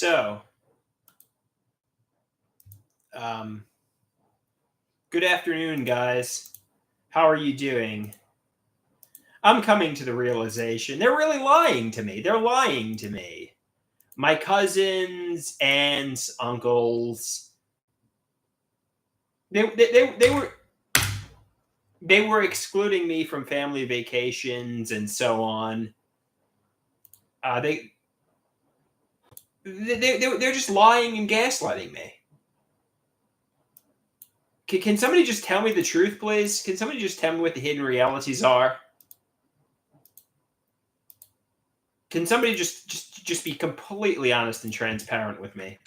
So, um, good afternoon, guys. How are you doing? I'm coming to the realization they're really lying to me. They're lying to me. My cousins, aunts, uncles, they they were excluding me from family vacations and so on. Uh, they they're just lying and gaslighting me. Can somebody just tell me the truth, please? Can somebody just tell me what the hidden realities are? Can somebody just be completely honest and transparent with me,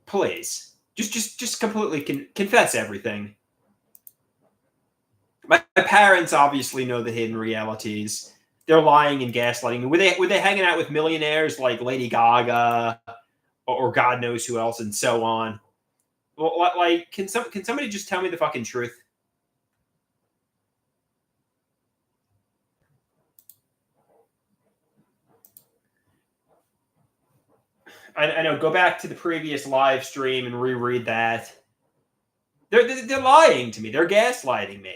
please? Just completely confess everything. My parents obviously know the hidden realities. They're lying and gaslighting me. Were they hanging out with millionaires like Lady Gaga or God knows who else and so on? Well, like, can somebody just tell me the fucking truth? I know. Go back to the previous live stream and reread that. They're lying to me. They're gaslighting me.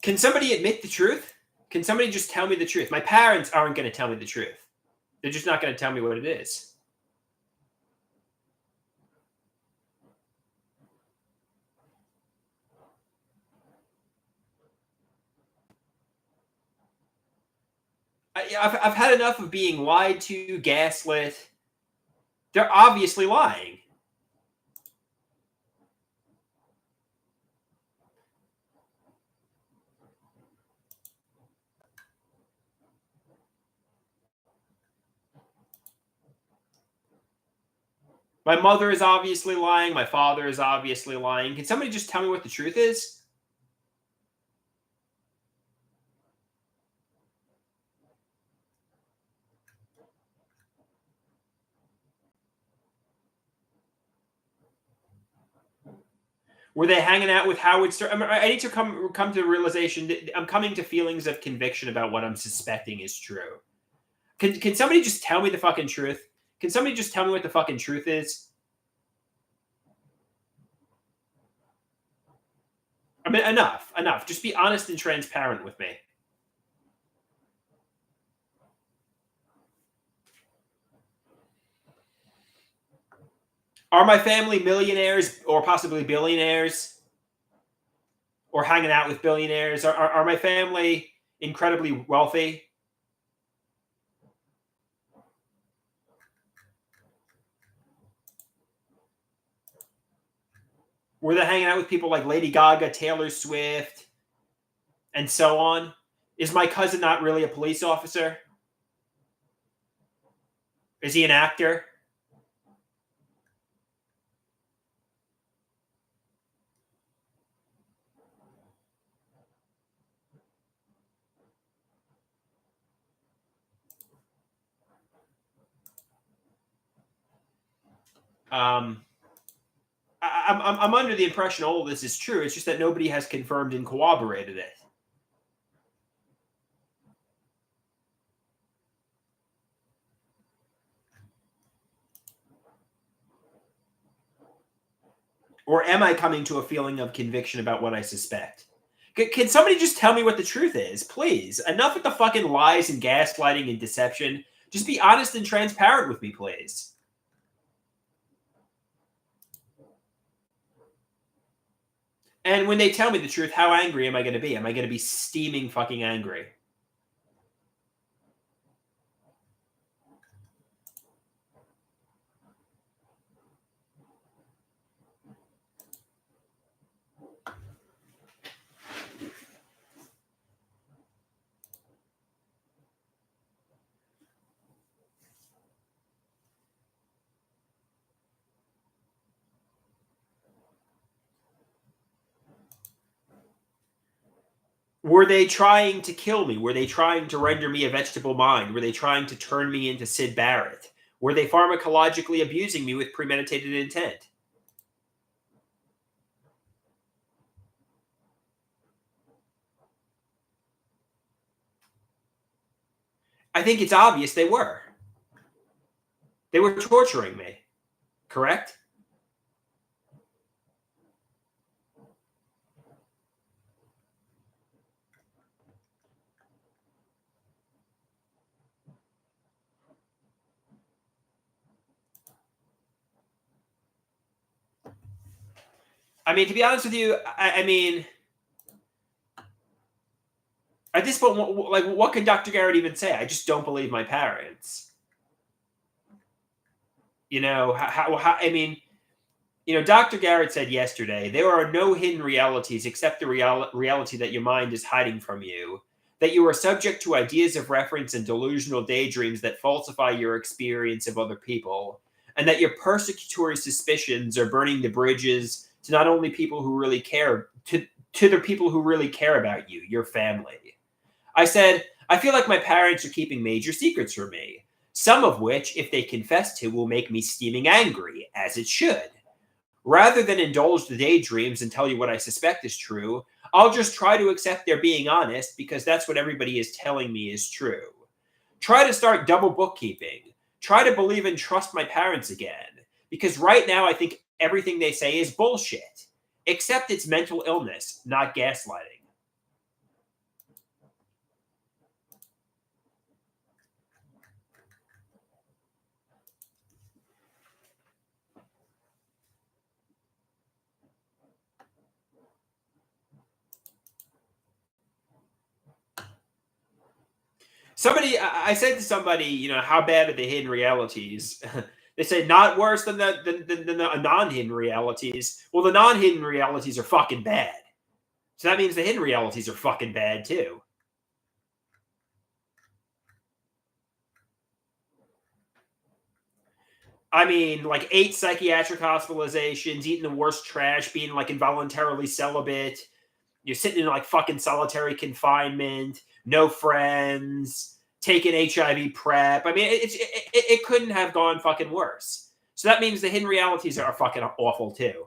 Can somebody admit the truth? Can somebody just tell me the truth? My parents aren't going to tell me the truth. They're just not going to tell me what it is. I've had enough of being lied to, gaslit. They're obviously lying. My mother is obviously lying. My father is obviously lying. Can somebody just tell me what the truth is? Were they hanging out with Howard Stern? I need to come to the realization that I'm coming to feelings of conviction about what I'm suspecting is true. Can somebody just tell me the fucking truth? Can somebody just tell me what the fucking truth is? I mean, enough. Just be honest and transparent with me. Are my family millionaires or possibly billionaires? Or hanging out with billionaires? Are my family incredibly wealthy? Were they hanging out with people like Lady Gaga, Taylor Swift, and so on? Is my cousin not really a police officer? Is he an actor? Um, I'm under the impression all of this is true. It's just that nobody has confirmed and corroborated it. Or am I coming to a feeling of conviction about what I suspect? Can somebody just tell me what the truth is, please? Enough with the fucking lies and gaslighting and deception. Just be honest and transparent with me, please. And when they tell me the truth, how angry am I going to be? Am I going to be steaming fucking angry? Were they trying to kill me? Were they trying to render me a vegetable mind? Were they trying to turn me into Sid Barrett? Were they pharmacologically abusing me with premeditated intent? I think it's obvious they were. They were torturing me, correct? I mean, to be honest with you, I mean, at this point, like, what can Dr. Garrett even say? I just don't believe my parents. You know, I mean, you know, Dr. Garrett said yesterday, there are no hidden realities except the reality that your mind is hiding from you, that you are subject to ideas of reference and delusional daydreams that falsify your experience of other people, and that your persecutory suspicions are burning the bridges to not only people who really care, to the people who really care about you, your family. I said, I feel like my parents are keeping major secrets from me, some of which, if they confess to, will make me steaming angry, as it should. Rather than indulge the daydreams and tell you what I suspect is true, I'll just try to accept they're being honest because that's what everybody is telling me is true. Try to start double bookkeeping. Try to believe and trust my parents again. Because right now I think everything they say is bullshit. Except it's mental illness, not gaslighting. I said to somebody, you know, how bad are the hidden realities? They say not worse than the non-hidden realities. Well, the non-hidden realities are fucking bad. So that means the hidden realities are fucking bad too. I mean, like 8 psychiatric hospitalizations, eating the worst trash, being like involuntarily celibate. You're sitting in like fucking solitary confinement, no friends, taking HIV prep. I mean, it couldn't have gone fucking worse. So that means the hidden realities are fucking awful too.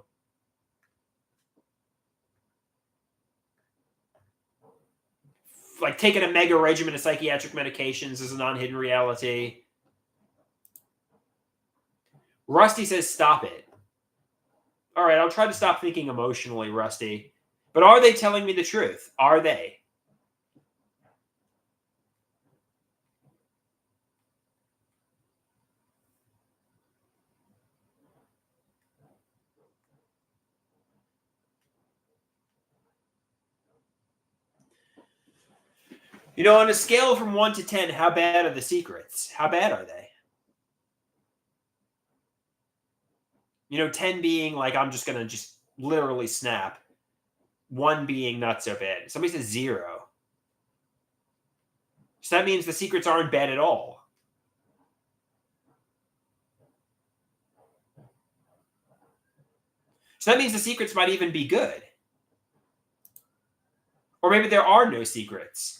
Like taking a mega regimen of psychiatric medications is a non-hidden reality. Rusty says, stop it. All right, I'll try to stop thinking emotionally, Rusty. But are they telling me the truth? Are they? You know, on a scale from 1 to 10, how bad are the secrets? How bad are they? You know, 10 being like, I'm just going to just literally snap. 1 being not so bad. Somebody says 0. So that means the secrets aren't bad at all. So that means the secrets might even be good. Or maybe there are no secrets.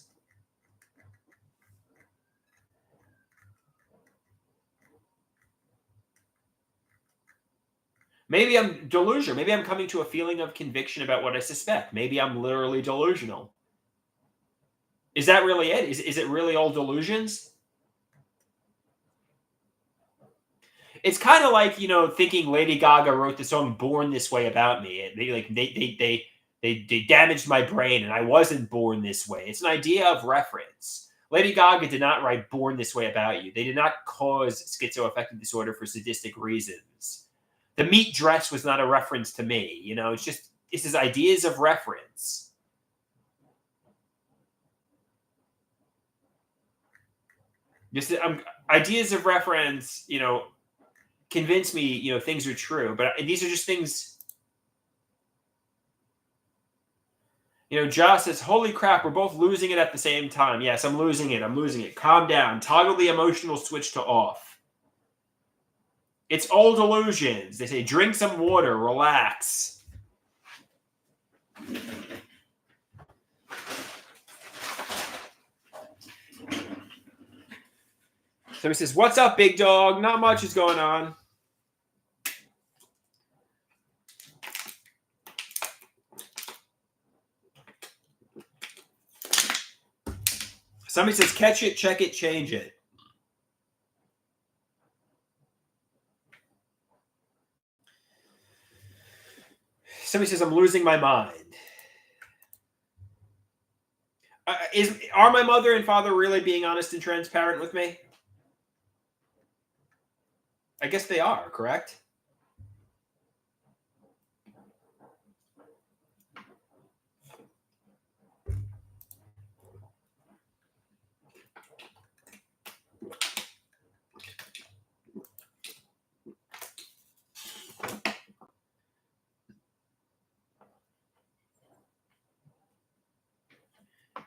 Maybe I'm delusional. Maybe I'm coming to a feeling of conviction about what I suspect. Maybe I'm literally delusional. Is that really it? Is it really all delusions? It's kind of like, you know, thinking Lady Gaga wrote the song "Born This Way" about me. They damaged my brain, and I wasn't born this way. It's an idea of reference. Lady Gaga did not write "Born This Way" about you. They did not cause schizoaffective disorder for sadistic reasons. The meat dress was not a reference to me. You know, it's just ideas of reference. Just ideas of reference. You know, convince me, you know, things are true. But these are just things. You know, Josh says, holy crap, we're both losing it at the same time. Yes, I'm losing it. I'm losing it. Calm down. Toggle the emotional switch to off. It's all delusions. They say, drink some water, relax. Somebody says, "What's up, big dog?" Not much is going on. Somebody says, "Catch it, check it, change it." Somebody says, "I'm losing my mind." Are my mother and father really being honest and transparent with me? I guess they are, correct?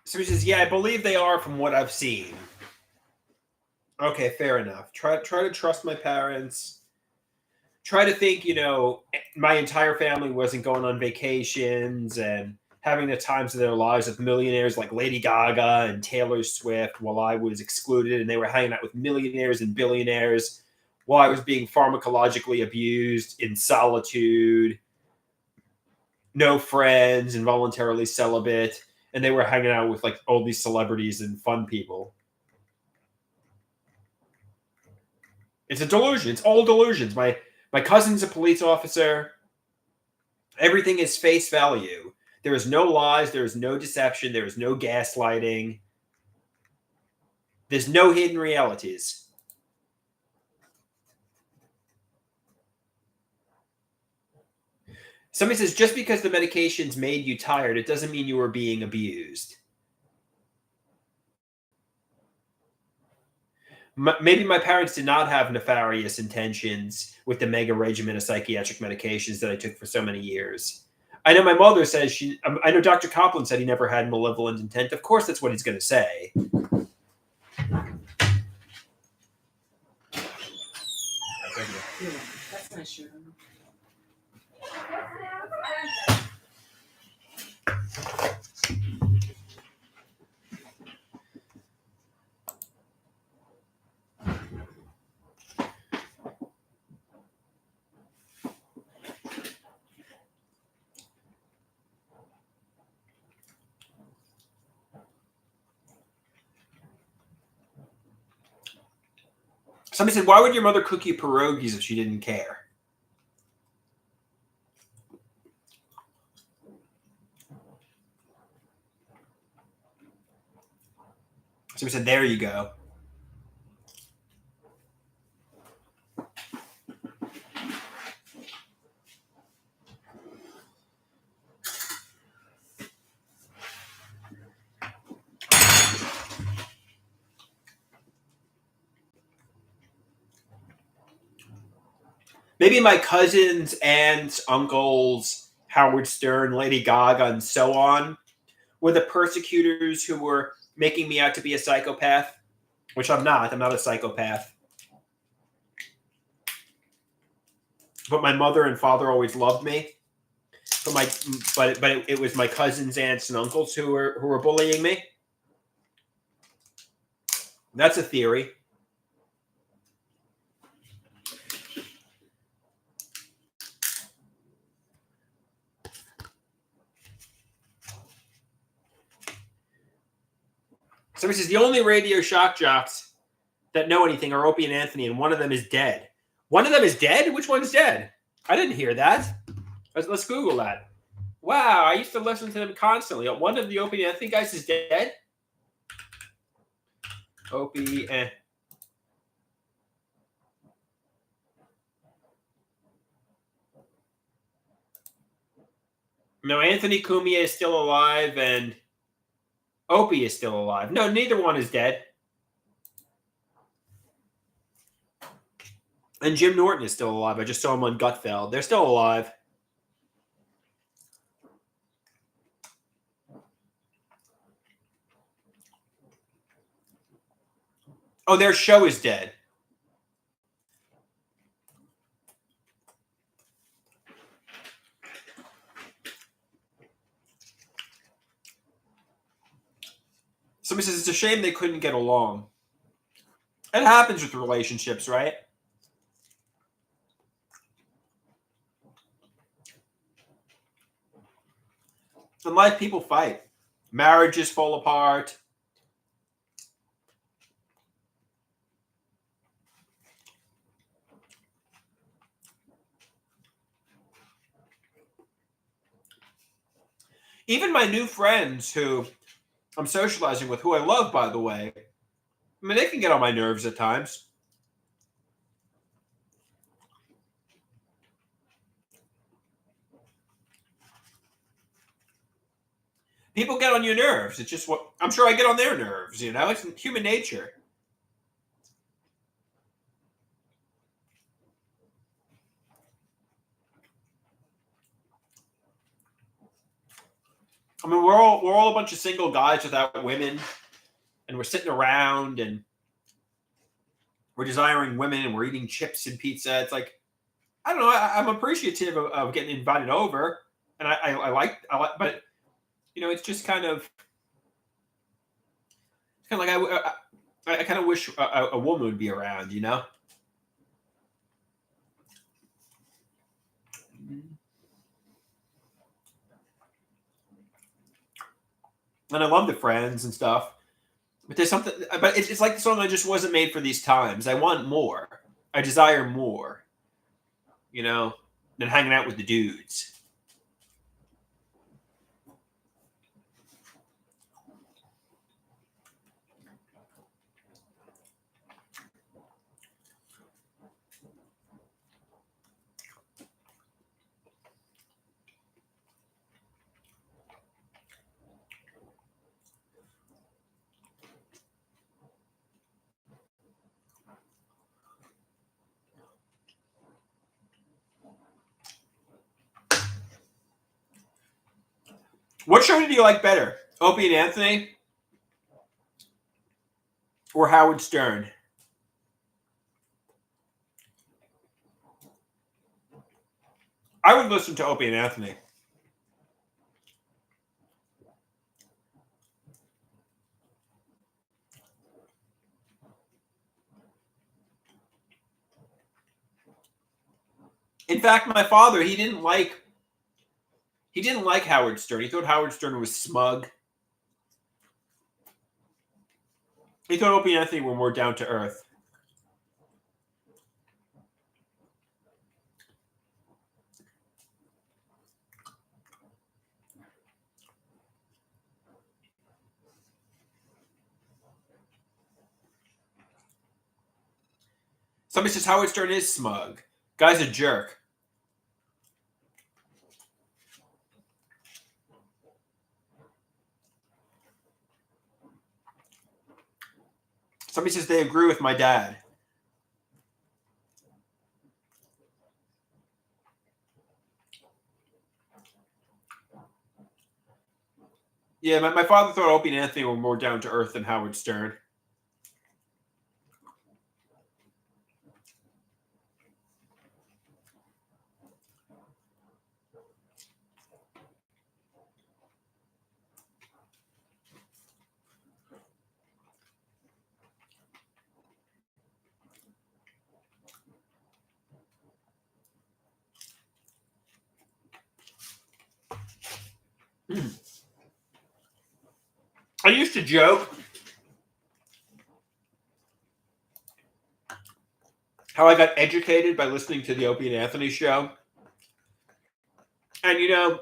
Somebody says, "Yeah, I believe they are from what I've seen." Okay, fair enough. Try to trust my parents. Try to think, my entire family wasn't going on vacations and having the times of their lives with millionaires like Lady Gaga and Taylor Swift while I was excluded, and they were hanging out with millionaires and billionaires while I was being pharmacologically abused in solitude, no friends, involuntarily celibate, and they were hanging out with like all these celebrities and fun people. It's a delusion. It's all delusions. My cousin's a police officer. Everything is face value. There is no lies. There is no deception. There is no gaslighting. There's no hidden realities. Somebody says, just because the medications made you tired, it doesn't mean you were being abused. Maybe my parents did not have nefarious intentions with the mega regimen of psychiatric medications that I took for so many years. I know my mother says I know Dr. Copland said he never had malevolent intent. Of course, that's what he's going to say. That's nice shirt. Somebody said, why would your mother cook you pierogies if she didn't care? Somebody said, there you go. Maybe my cousins, aunts, uncles, Howard Stern, Lady Gaga, and so on were the persecutors who were making me out to be a psychopath, which I'm not. I'm not a psychopath. But my mother and father always loved me. But it was my cousins, aunts, and uncles who were bullying me. That's a theory. Somebody says the only radio shock jocks that know anything are Opie and Anthony, and one of them is dead. One of them is dead? Which one's dead? I didn't hear that. Let's Google that. Wow, I used to listen to them constantly. One of the Opie and Anthony guys is dead? Opie and... No, Anthony Cumia is still alive, and Opie is still alive. No, neither one is dead. And Jim Norton is still alive. I just saw him on Gutfeld. They're still alive. Oh, their show is dead. Somebody says it's a shame they couldn't get along. It happens with relationships, right? In life, people fight. Marriages fall apart. Even my new friends who I'm socializing with, who I love, by the way, I mean, they can get on my nerves at times. People get on your nerves. It's just what I'm sure I get on their nerves, you know? It's human nature. I mean, we're all a bunch of single guys without women, and we're sitting around and we're desiring women and we're eating chips and pizza. It's like, I don't know. I'm appreciative of getting invited over, and I like, but you know, it's just kind of like I kind of wish a woman would be around, you know. And I love the friends and stuff, but there's something. But it's like the song I just wasn't made for these times. I want more. I desire more, you know, than hanging out with the dudes. What show did you like better, Opie and Anthony or Howard Stern? I would listen to Opie and Anthony. In fact, my father, he didn't like Howard Stern. He thought Howard Stern was smug. He thought Opie and Anthony were more down to earth. Somebody says Howard Stern is smug. Guy's a jerk. Somebody says they agree with my dad. Yeah, my father thought Opie and Anthony were more down to earth than Howard Stern. I used to joke how I got educated by listening to the Opie and Anthony show. And you know,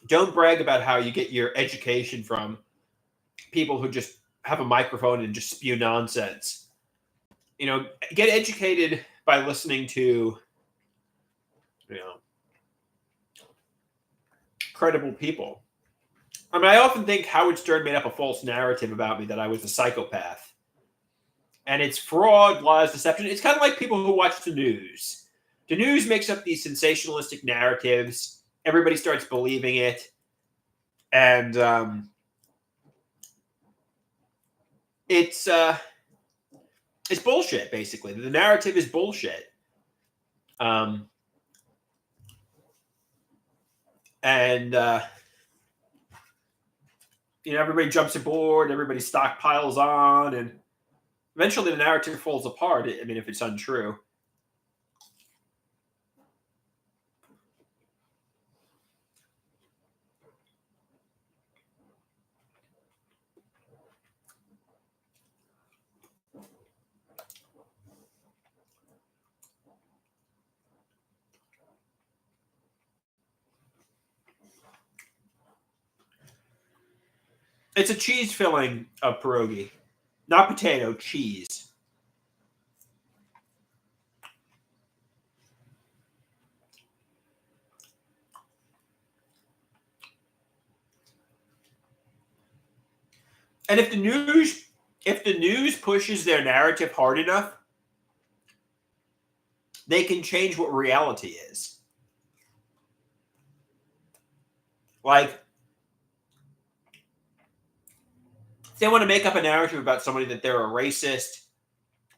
don't brag about how you get your education from people who just have a microphone and just spew nonsense. You know, get educated by listening to, you know, credible people. I mean, I often think Howard Stern made up a false narrative about me that I was a psychopath. And it's fraud, lies, deception. It's kind of like people who watch the news. The news makes up these sensationalistic narratives. Everybody starts believing it. And it's bullshit, basically. The narrative is bullshit. And everybody jumps aboard, everybody stockpiles on, and eventually the narrative falls apart. I mean, if it's untrue. It's a cheese filling of pierogi, not potato, cheese. And if the news pushes their narrative hard enough, they can change what reality is. Like, if they want to make up a narrative about somebody that they're a racist,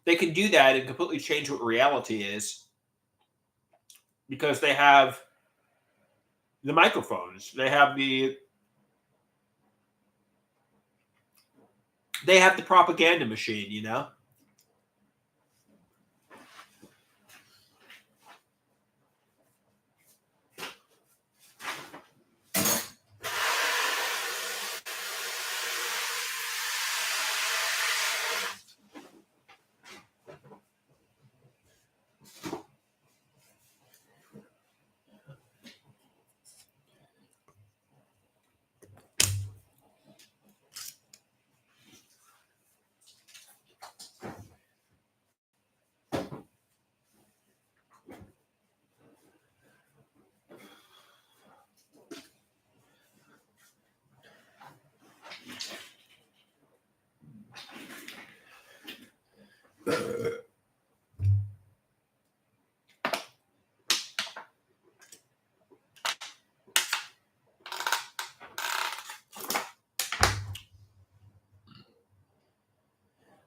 they can do that and completely change what reality is because they have the microphones. They have the propaganda machine,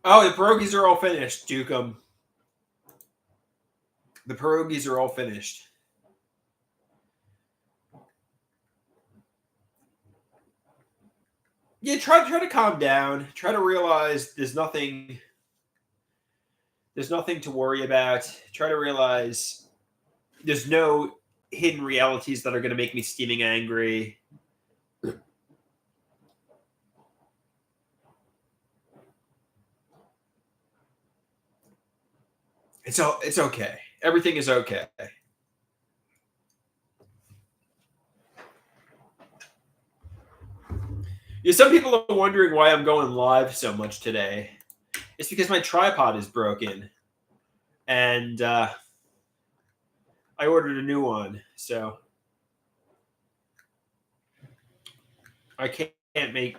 Oh, the pierogies are all finished, Dukem. The pierogies are all finished. Yeah, try to calm down. Try to realize there's nothing to worry about. Try to realize there's no hidden realities that are going to make me steaming angry. It's okay. Everything is okay. Yeah, some people are wondering why I'm going live so much today. It's because my tripod is broken, and I ordered a new one, so I can't make.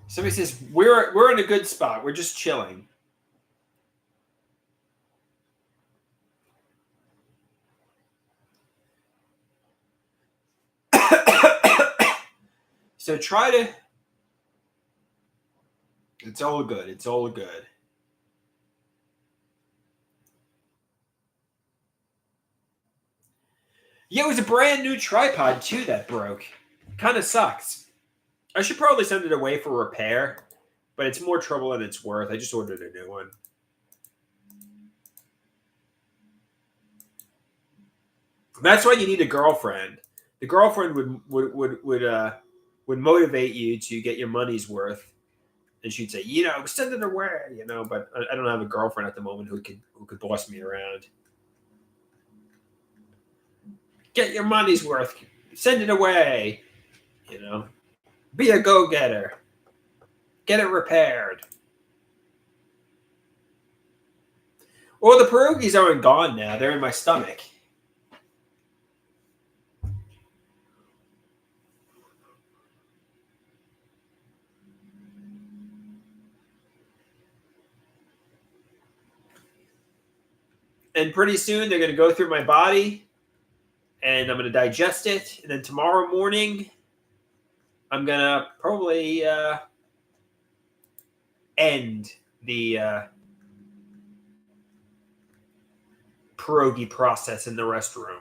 Somebody says we're in a good spot. We're just chilling. So try to. It's all good. It's all good. Yeah, it was a brand new tripod too that broke. Kind of sucks. I should probably send it away for repair, but it's more trouble than it's worth. I just ordered a new one. That's why you need a girlfriend. The girlfriend would motivate you to get your money's worth, and she'd say, send it away, But I don't have a girlfriend at the moment who could boss me around. Get your money's worth. Send it away. Be a go-getter. Get it repaired. Well, the pierogies aren't gone now. They're in my stomach. And pretty soon they're going to go through my body, and I'm going to digest it. And then tomorrow morning, I'm going to probably end the pierogi process in the restroom.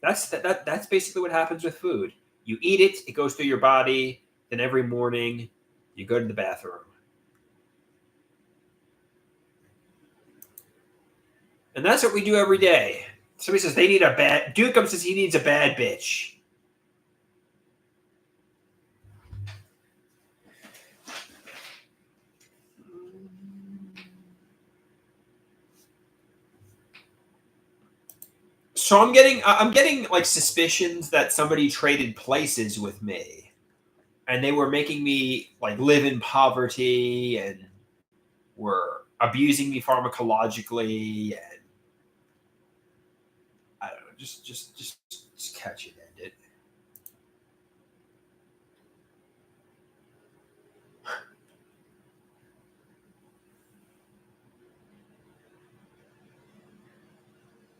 That's basically what happens with food. You eat it, it goes through your body, then every morning you go to the bathroom. And that's what we do every day. Somebody says they need a bad... Duke says he needs a bad bitch. So I'm getting like suspicions that somebody traded places with me, and they were making me like live in poverty and were abusing me pharmacologically, and I don't know, just catch it, end it.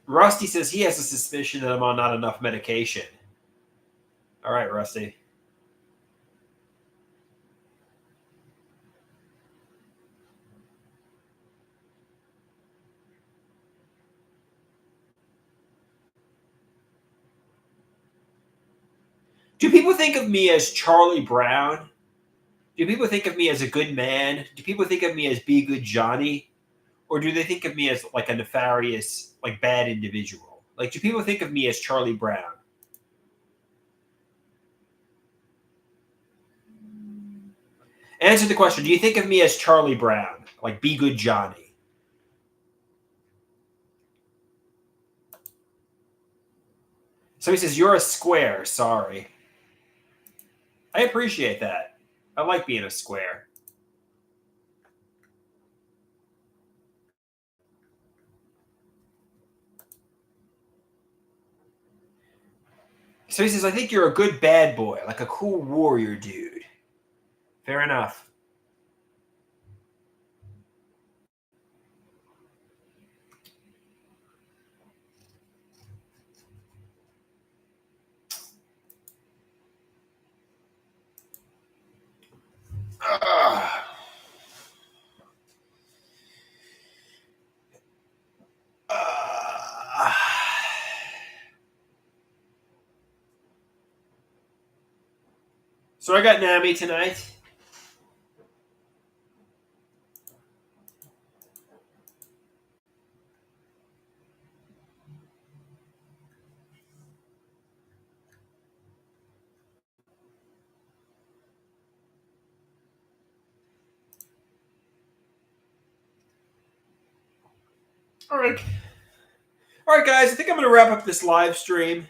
Rusty says he has a suspicion that I'm on not enough medication. All right, Rusty. Do people think of me as Charlie Brown? Do people think of me as a good man? Do people think of me as Be Good Johnny? Or do they think of me as like a nefarious, like bad individual? Like, do people think of me as Charlie Brown? Answer the question. Do you think of me as Charlie Brown? Like, Be Good Johnny? Somebody says, you're a square. Sorry. I appreciate that. I like being a square. So he says, I think you're a good bad boy, like a cool warrior dude. Fair enough. So I got NAMI tonight. All right. All right, guys. I think I'm going to wrap up this live stream.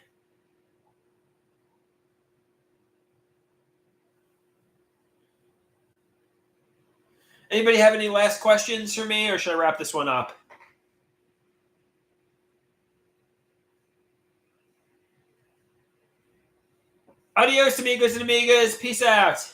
Anybody have any last questions for me, or should I wrap this one up? Adios, amigos and amigas. Peace out.